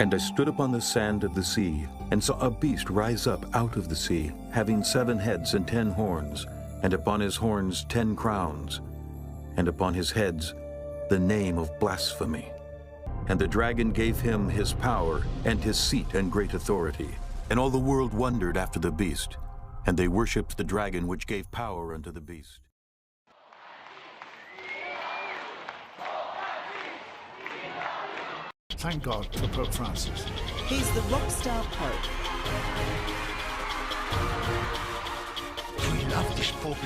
And I stood upon the sand of the sea, and saw a beast rise up out of the sea, having 7 heads and 10 horns, and upon his horns 10 crowns, and upon his heads the name of blasphemy. And the dragon gave him his power, and his seat, and great authority. And all the world wondered after the beast, and they worshipped the dragon which gave power unto the beast. Thank God for Pope Francis. He's the rock star Pope. We love this Pope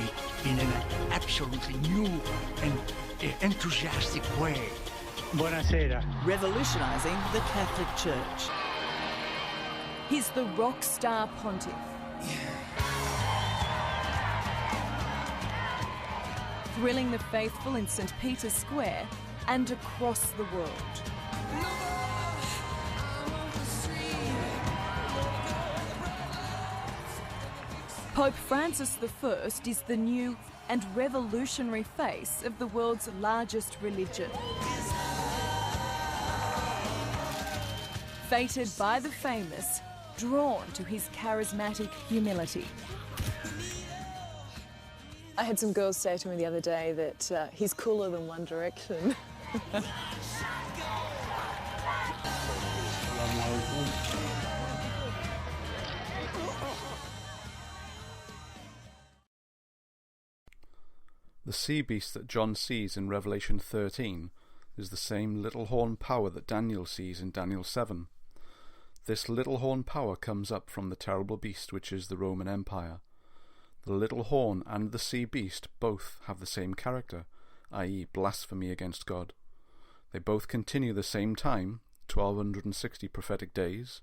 in an absolutely new and enthusiastic way. Buonasera. Revolutionising the Catholic Church. He's the rock star pontiff. Thrilling the faithful in St. Peter's Square and across the world. Pope Francis I is the new and revolutionary face of the world's largest religion. Fated by the famous, drawn to his charismatic humility. I had some girls say to me the other day that he's cooler than One Direction. The sea beast that John sees in Revelation 13 is the same little horn power that Daniel sees in Daniel 7. This little horn power comes up from the terrible beast which is the Roman Empire. The little horn and the sea beast both have the same character, i.e. blasphemy against God. They both continue the same time, 1260 prophetic days,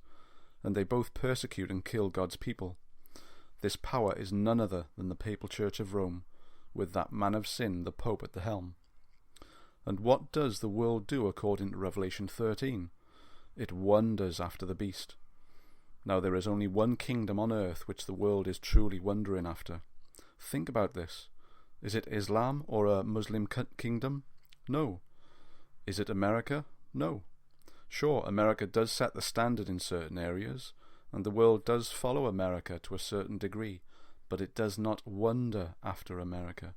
and they both persecute and kill God's people. This power is none other than the Papal Church of Rome, with that man of sin, the Pope, at the helm. And what does the world do according to Revelation 13? It wonders after the beast. Now there is only one kingdom on earth which the world is truly wondering after. Think about this. Is it Islam or a Muslim kingdom? No. Is it America? No. Sure, America does set the standard in certain areas, and the world does follow America to a certain degree, but it does not wonder after America.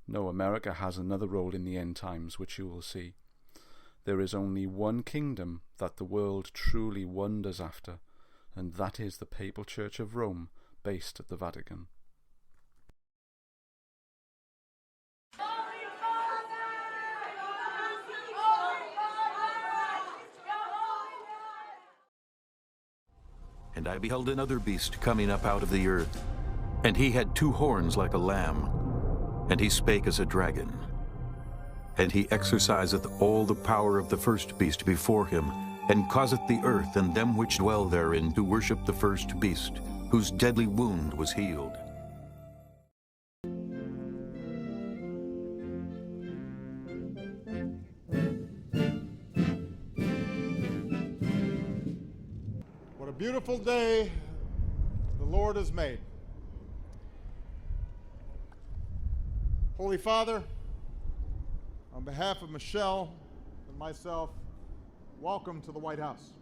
No, America has another role in the end times, which you will see. There is only one kingdom that the world truly wonders after, and that is the Papal Church of Rome, based at the Vatican. And I beheld another beast coming up out of the earth, and he had 2 horns like a lamb, and he spake as a dragon. And he exerciseth all the power of the first beast before him, and causeth the earth and them which dwell therein to worship the first beast, whose deadly wound was healed. What a beautiful day the Lord has made. Holy Father, on behalf of Michelle and myself, welcome to the White House.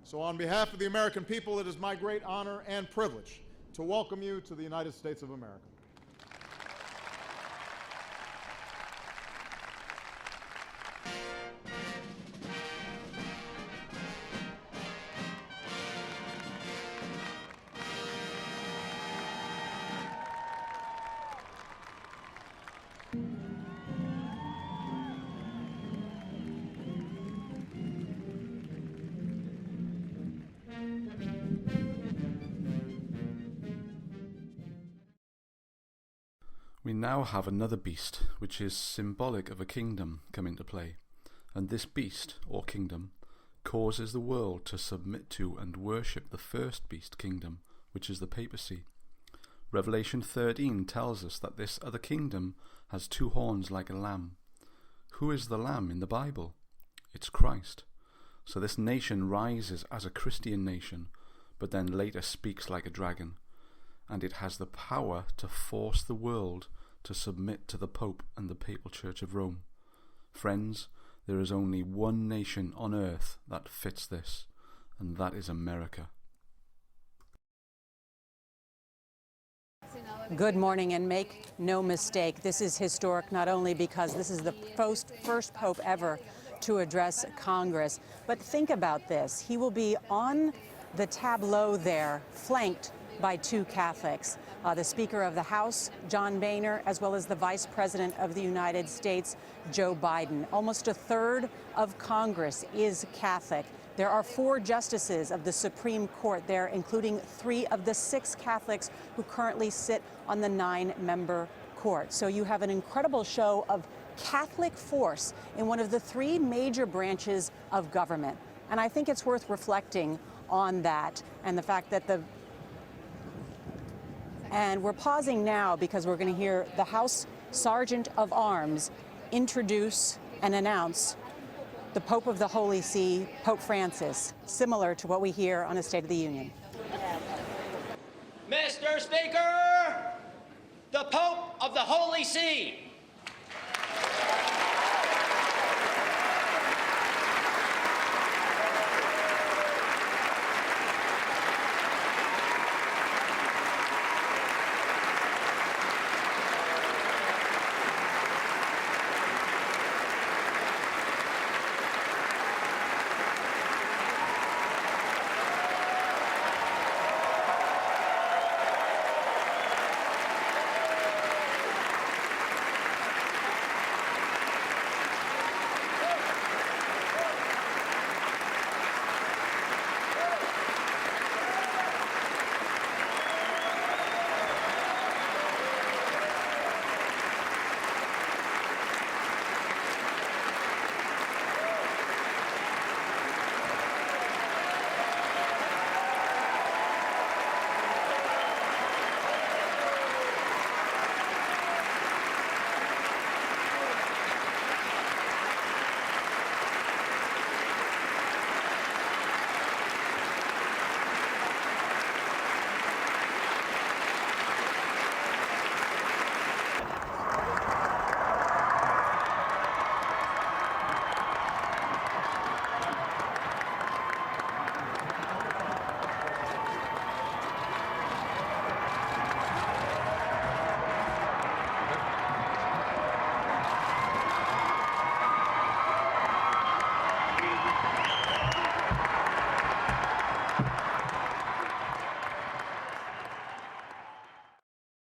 So on behalf of the American people, it is my great honor and privilege to welcome you to the United States of America. We now have another beast, which is symbolic of a kingdom, come into play, and this beast, or kingdom, causes the world to submit to and worship the first beast kingdom, which is the papacy. Revelation 13 tells us that this other kingdom has 2 horns like a lamb. Who is the lamb in the Bible? It's Christ. So this nation rises as a Christian nation, but then later speaks like a dragon, and it has the power to force the world to submit to the Pope and the Papal Church of Rome. Friends, there is only one nation on earth that fits this, and that is America. Good morning, and make no mistake, this is historic not only because this is the first Pope ever to address Congress, but think about this. He will be on the tableau there, flanked by two Catholics, the Speaker of the House, John Boehner, as well as the Vice President of the United States, Joe Biden. Almost a third of Congress is Catholic. There are 4 justices of the Supreme Court there, including 3 of the 6 Catholics who currently sit on the 9-member court. So you have an incredible show of Catholic force in one of the 3 major branches of government. And I think it's worth reflecting on that and the fact that And we're pausing now because we're going to hear the House Sergeant of Arms introduce and announce the Pope of the Holy See, Pope Francis, similar to what we hear on a State of the Union. Mr. Speaker, the Pope of the Holy See.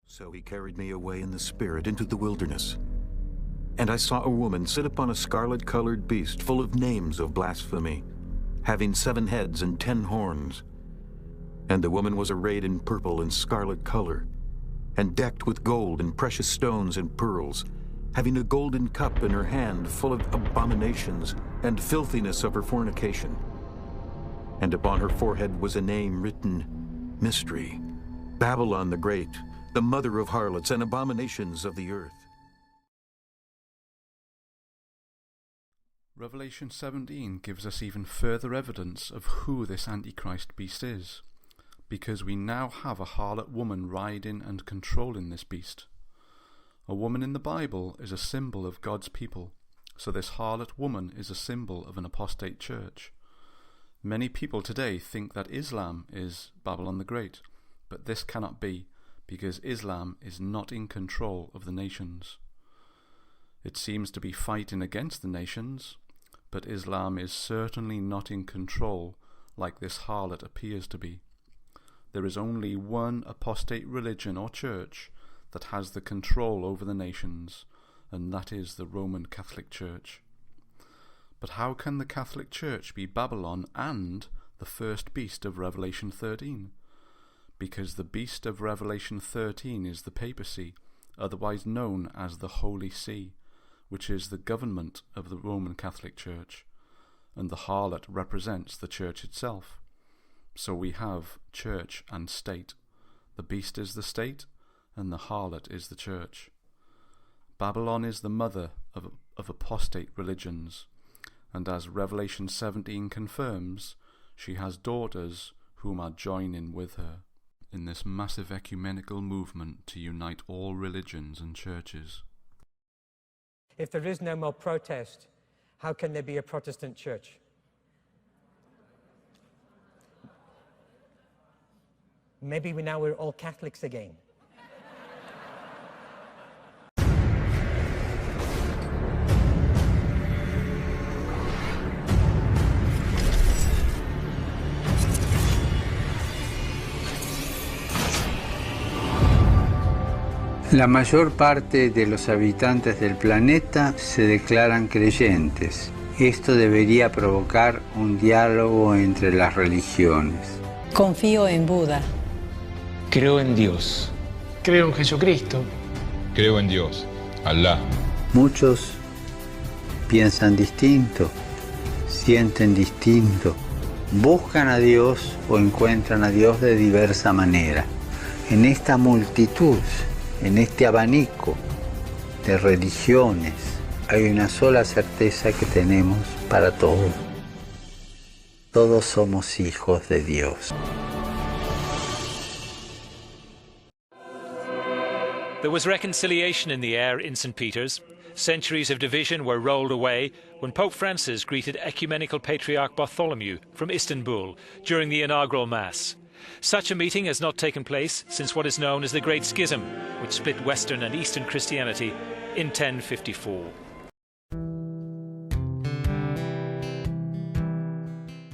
So he carried me away in the spirit into the wilderness. And I saw a woman sit upon a scarlet-colored beast full of names of blasphemy, having 7 heads and 10 horns. And the woman was arrayed in purple and scarlet color, and decked with gold and precious stones and pearls, having a golden cup in her hand full of abominations and filthiness of her fornication. And upon her forehead was a name written, Mystery, Babylon the Great, the mother of harlots and abominations of the earth. Revelation 17 gives us even further evidence of who this Antichrist beast is, because we now have a harlot woman riding and controlling this beast. A woman in the Bible is a symbol of God's people, so this harlot woman is a symbol of an apostate church. Many people today think that Islam is Babylon the Great, but this cannot be, because Islam is not in control of the nations. It seems to be fighting against the nations, but Islam is certainly not in control like this harlot appears to be. There is only one apostate religion or church that has the control over the nations, and that is the Roman Catholic Church. But how can the Catholic Church be Babylon and the first beast of Revelation 13? Because the beast of Revelation 13 is the papacy, otherwise known as the Holy See, which is the government of the Roman Catholic Church, and the harlot represents the church itself. So we have church and state. The beast is the state, and the harlot is the church. Babylon is the mother of apostate religions, and as Revelation 17 confirms, she has daughters whom are joining with her. in this massive ecumenical movement to unite all religions and churches. If there is no more protest, how can there be a Protestant church? Maybe we're all Catholics again. La mayor parte de los habitantes del planeta se declaran creyentes. Esto debería provocar un diálogo entre las religiones. Confío en Buda. Creo en Dios. Creo en Jesucristo. Creo en Dios, Alá. Muchos piensan distinto, sienten distinto, buscan a Dios o encuentran a Dios de diversa manera. En esta multitud, en este abanico de religiones, hay una sola certeza que tenemos para todos. Todos somos hijos de Dios. There was reconciliation in the air in St. Peter's. Centuries of division were rolled away when Pope Francis greeted Ecumenical Patriarch Bartholomew from Istanbul during the inaugural Mass. Such a meeting has not taken place since what is known as the Great Schism, which split Western and Eastern Christianity in 1054.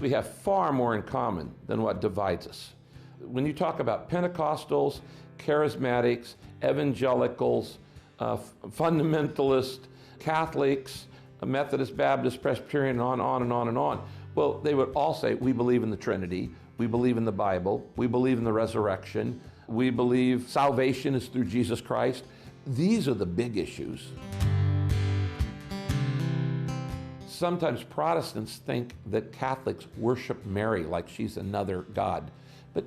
We have far more in common than what divides us. When you talk about Pentecostals, Charismatics, Evangelicals, Fundamentalists, Catholics, Methodist, Baptist, Presbyterian, on and on and on. Well, they would all say, we believe in the Trinity, we believe in the Bible, we believe in the resurrection, we believe salvation is through Jesus Christ. These are the big issues. Sometimes Protestants think that Catholics worship Mary like she's another God, but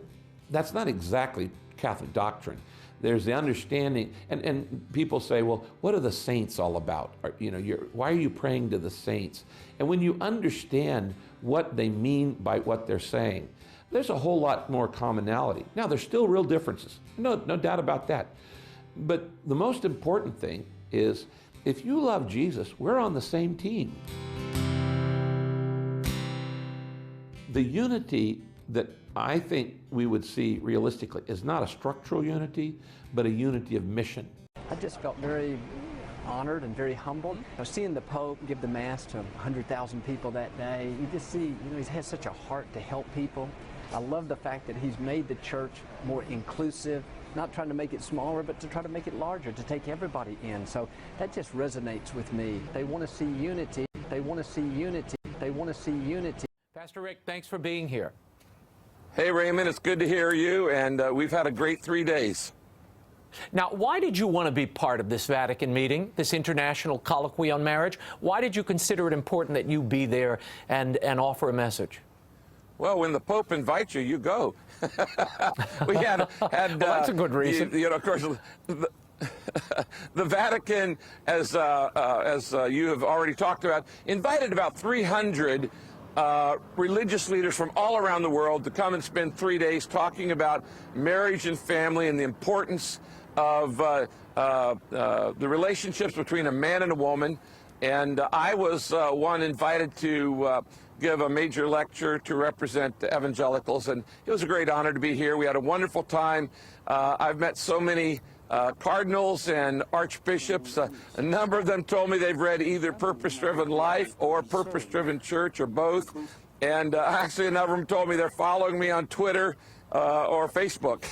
that's not exactly Catholic doctrine. There's the understanding, and people say, well, what are the saints all about? Or, why are you praying to the saints? And when you understand what they mean by what they're saying, there's a whole lot more commonality. Now, there's still real differences, no doubt about that. But the most important thing is, if you love Jesus, we're on the same team. The unity that I think we would see realistically is not a structural unity, but a unity of mission. I just felt very honored and very humbled. Seeing the Pope give the Mass to 100,000 people that day, you just see, he has such a heart to help people. I love the fact that he's made the church more inclusive, not trying to make it smaller, but to try to make it larger, to take everybody in. So that just resonates with me. They want to see unity. They want to see unity. They want to see unity. Pastor Rick, thanks for being here. Hey, Raymond, it's good to hear you, and we've had a great 3 days. Now, why did you want to be part of this Vatican meeting, this international colloquy on marriage? Why did you consider it important that you be there and offer a message? Well, when the Pope invites you, you go. We had well, that's a good reason. Of course, the Vatican, as you have already talked about, invited about 300 religious leaders from all around the world to come and spend 3 days talking about marriage and family and the importance of the relationships between a man and a woman. And I was one invited to give a major lecture to represent the evangelicals, and it was a great honor to be here. We had a wonderful time. I've met so many cardinals and archbishops. A number of them told me they've read either Purpose-Driven Life or Purpose-Driven Church or both. And actually, a number of them told me they're following me on Twitter or Facebook.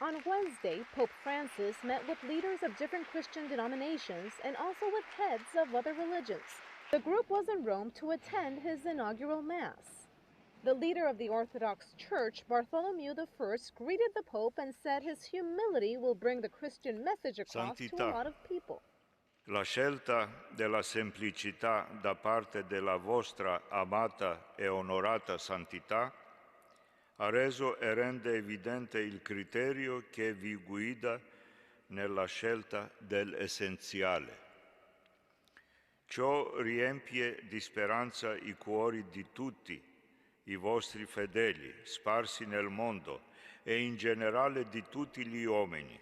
On Wednesday, Pope Francis met with leaders of different Christian denominations and also with heads of other religions. The group was in Rome to attend his inaugural Mass. The leader of the Orthodox Church, Bartholomew I, greeted the Pope and said his humility will bring the Christian message across to a lot of people. La scelta della semplicità da parte della vostra amata e onorata santità ha reso e rende evidente il criterio che vi guida nella scelta dell'essenziale. Ciò riempie di speranza i cuori di tutti i vostri fedeli, sparsi nel mondo e in generale di tutti gli uomini.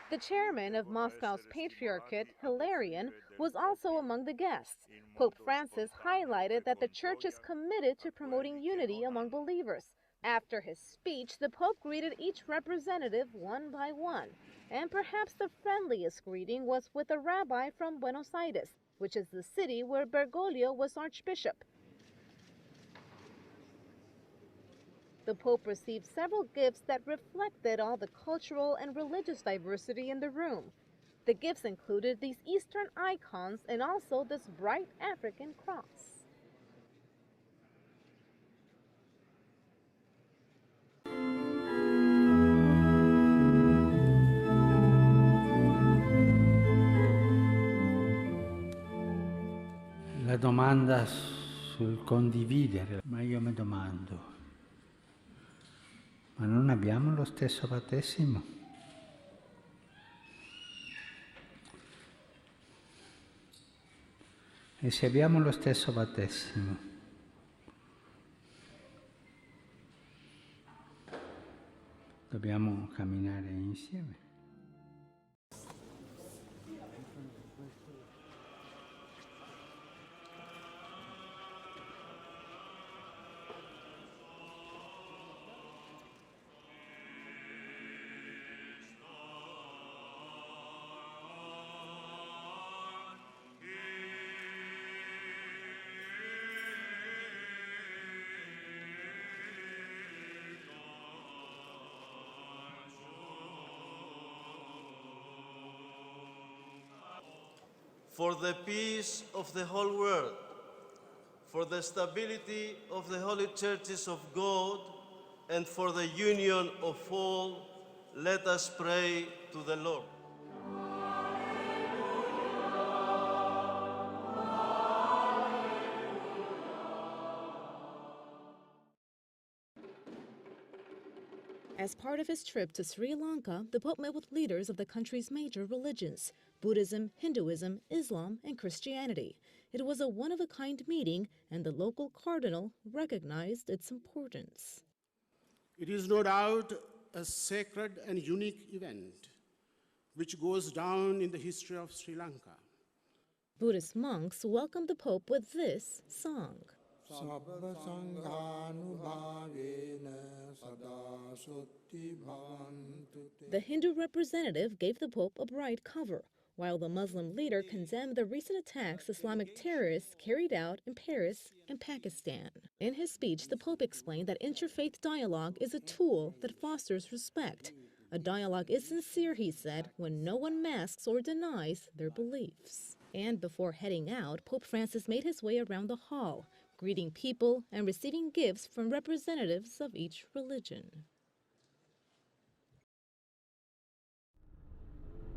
The chairman of Moscow's Patriarchate, Hilarion, was also among the guests. Pope Francis highlighted that the Church is committed to promoting unity among believers. After his speech, the Pope greeted each representative one by one, and perhaps the friendliest greeting was with a rabbi from Buenos Aires, which is the city where Bergoglio was Archbishop. The Pope received several gifts that reflected all the cultural and religious diversity in the room. The gifts included these Eastern icons and also this bright African cross. La domanda sul condividere, ma io mi domando, ma non abbiamo lo stesso battesimo? E se abbiamo lo stesso battesimo, dobbiamo camminare insieme. For the peace of the whole world, for the stability of the holy churches of God, and for the union of all, let us pray to the Lord. As part of his trip to Sri Lanka, the Pope met with leaders of the country's major religions: Buddhism, Hinduism, Islam, and Christianity. It was a one-of-a-kind meeting, and the local cardinal recognized its importance. It is no doubt a sacred and unique event, which goes down in the history of Sri Lanka. Buddhist monks welcomed the Pope with this song. The Hindu representative gave the Pope a bright cover, while the Muslim leader condemned the recent attacks Islamic terrorists carried out in Paris and Pakistan. In his speech, the Pope explained that interfaith dialogue is a tool that fosters respect. A dialogue is sincere, he said, when no one masks or denies their beliefs. And before heading out, Pope Francis made his way around the hall, greeting people and receiving gifts from representatives of each religion.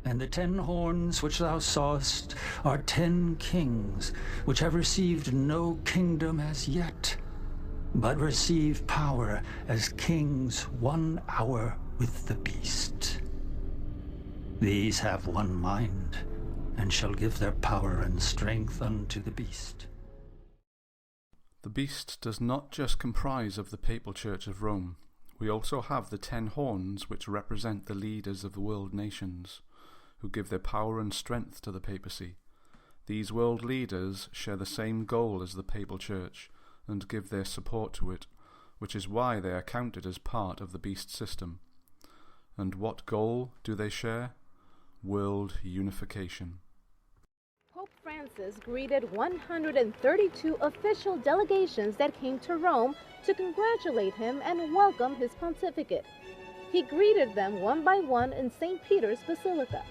And the 10 horns which thou sawest are 10 kings, which have received no kingdom as yet, but receive power as kings 1 hour with the beast. These have one mind, and shall give their power and strength unto the beast. The beast does not just comprise of the Papal Church of Rome. We also have the 10 horns which represent the leaders of the world nations, who give their power and strength to the papacy. These world leaders share the same goal as the Papal Church and give their support to it, which is why they are counted as part of the beast system. And what goal do they share? World unification. Pope Francis greeted 132 official delegations that came to Rome to congratulate him and welcome his pontificate. He greeted them one by one in St. Peter's Basilica.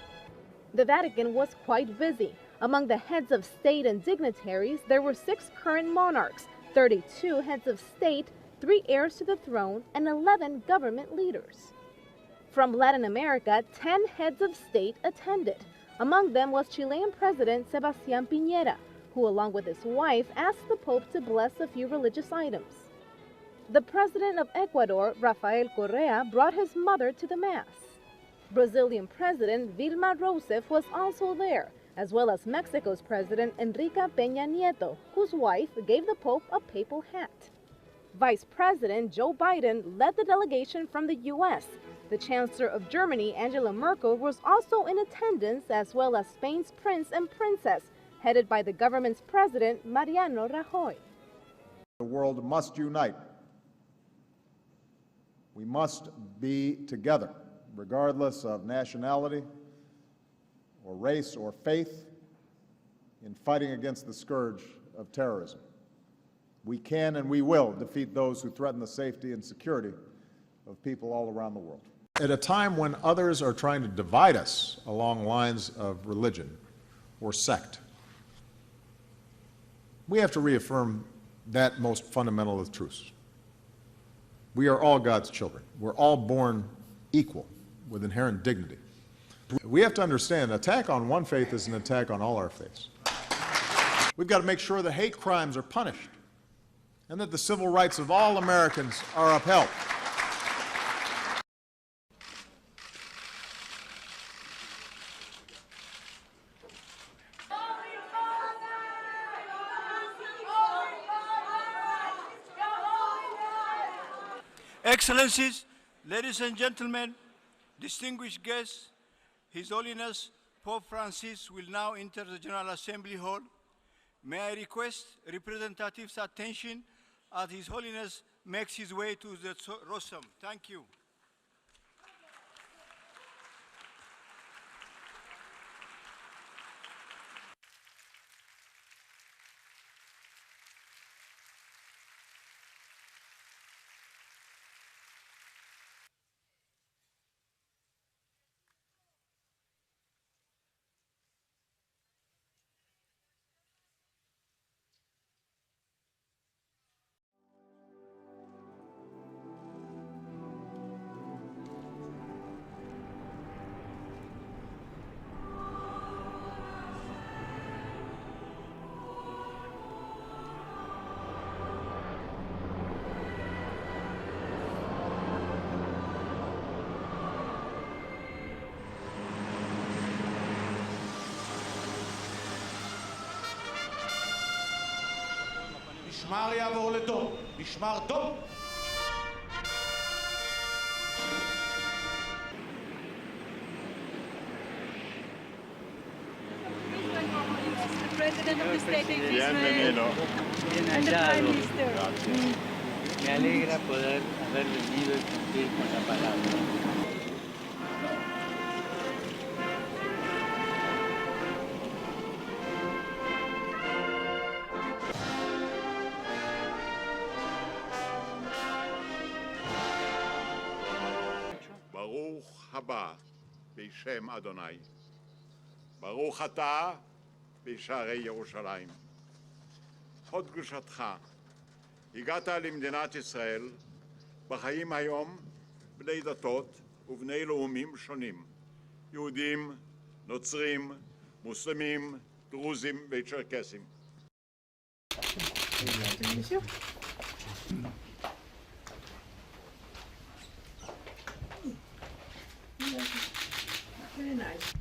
The Vatican was quite busy. Among the heads of state and dignitaries, there were 6 current monarchs, 32 heads of state, 3 heirs to the throne, and 11 government leaders. From Latin America, 10 heads of state attended. Among them was Chilean President Sebastián Piñera, who along with his wife asked the Pope to bless a few religious items. The President of Ecuador, Rafael Correa, brought his mother to the Mass. Brazilian President Dilma Rousseff was also there, as well as Mexico's President Enrique Peña Nieto, whose wife gave the Pope a papal hat. Vice President Joe Biden led the delegation from the U.S. The Chancellor of Germany, Angela Merkel, was also in attendance, as well as Spain's Prince and Princess, headed by the government's President, Mariano Rajoy. The world must unite. We must be together, regardless of nationality or race or faith, in fighting against the scourge of terrorism. We can and we will defeat those who threaten the safety and security of people all around the world. At a time when others are trying to divide us along lines of religion or sect, we have to reaffirm that most fundamental of truths. We are all God's children. We're all born equal with inherent dignity. We have to understand, an attack on one faith is an attack on all our faiths. We've got to make sure that hate crimes are punished and that the civil rights of all Americans are upheld. Excellencies, ladies and gentlemen, distinguished guests, His Holiness Pope Francis will now enter the General Assembly Hall. May I request representatives' attention as His Holiness makes his way to the rostrum. Thank you. משמר יעבור לדום, משמר דום. The President of the State of Israel and the Prime Minister. Me alegra poder haber venido y cumplir con la palabra. ברוך הבא בשם אדוני. ברוך אתה בשערי ירושלים. הוד קדושתך, הגעת למדינת ישראל, בחיים היום בני דתות ובני לאומים שונים, יהודים, נוצרים, מוסלמים, דרוזים וצ'רקסים. Very nice.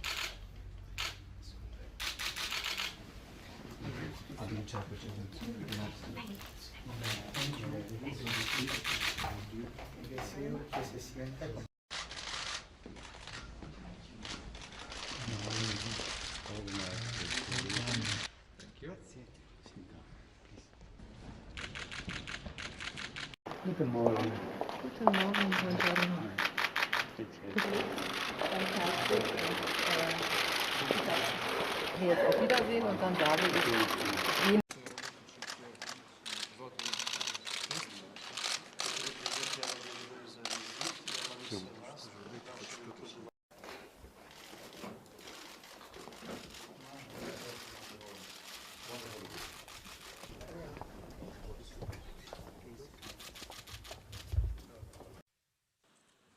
Guten Morgen. Guten Morgen, buongiorno. Fantastic. Jetzt auf Wiedersehen und dann sage ich.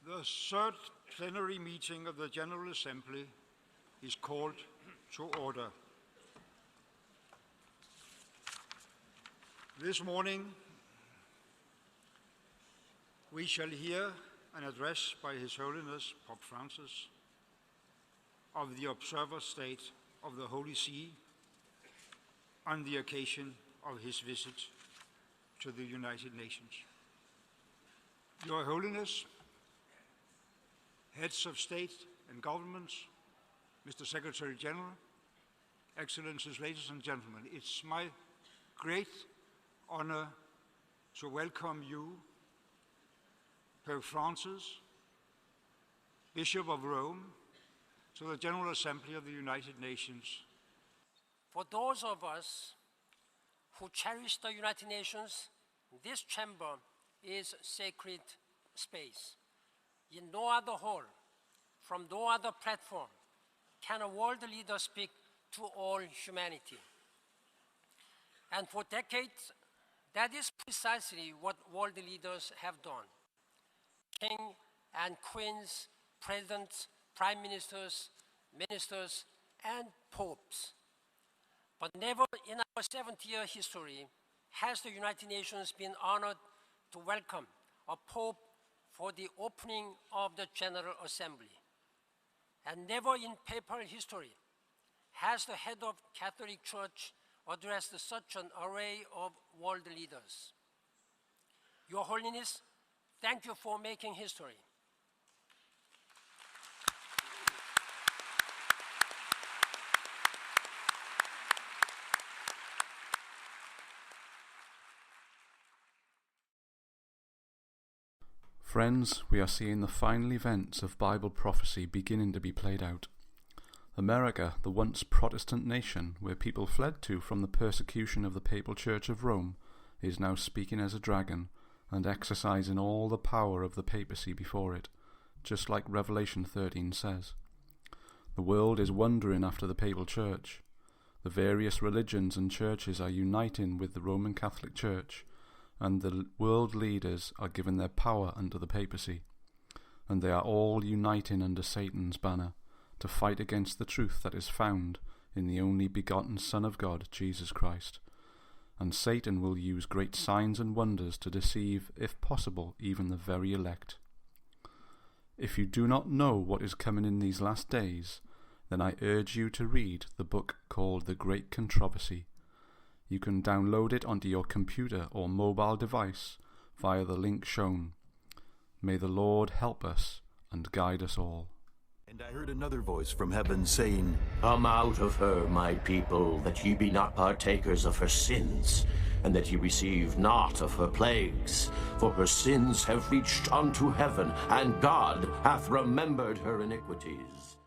The third plenary meeting of the General Assembly is called to order. This morning, we shall hear an address by His Holiness Pope Francis of the observer state of the Holy See on the occasion of his visit to the United Nations. Your Holiness, heads of state and governments, Mr. Secretary General, Excellencies, ladies and gentlemen, it's my great honor to welcome you, Pope Francis, Bishop of Rome, to the General Assembly of the United Nations. For those of us who cherish the United Nations, this chamber is sacred space. In no other hall, from no other platform, can a world leader speak to all humanity. And for decades, that is precisely what world leaders have done. King and queens, presidents, prime ministers, ministers, and popes. But never in our 70-year history has the United Nations been honored to welcome a pope for the opening of the General Assembly. And never in papal history has the head of Catholic Church addressed such an array of world leaders. Your Holiness, thank you for making history. Friends, we are seeing the final events of Bible prophecy beginning to be played out. America, the once Protestant nation where people fled to from the persecution of the Papal Church of Rome, is now speaking as a dragon and exercising all the power of the papacy before it, just like Revelation 13 says. The world is wondering after the Papal Church. The various religions and churches are uniting with the Roman Catholic Church, and the world leaders are given their power under the papacy, and they are all uniting under Satan's banner to fight against the truth that is found in the only begotten Son of God, Jesus Christ. And Satan will use great signs and wonders to deceive, if possible, even the very elect. If you do not know what is coming in these last days, then I urge you to read the book called The Great Controversy. You can download it onto your computer or mobile device via the link shown. May the Lord help us and guide us all. And I heard another voice from heaven saying, Come out of her, my people, that ye be not partakers of her sins, and that ye receive not of her plagues. For her sins have reached unto heaven, and God hath remembered her iniquities.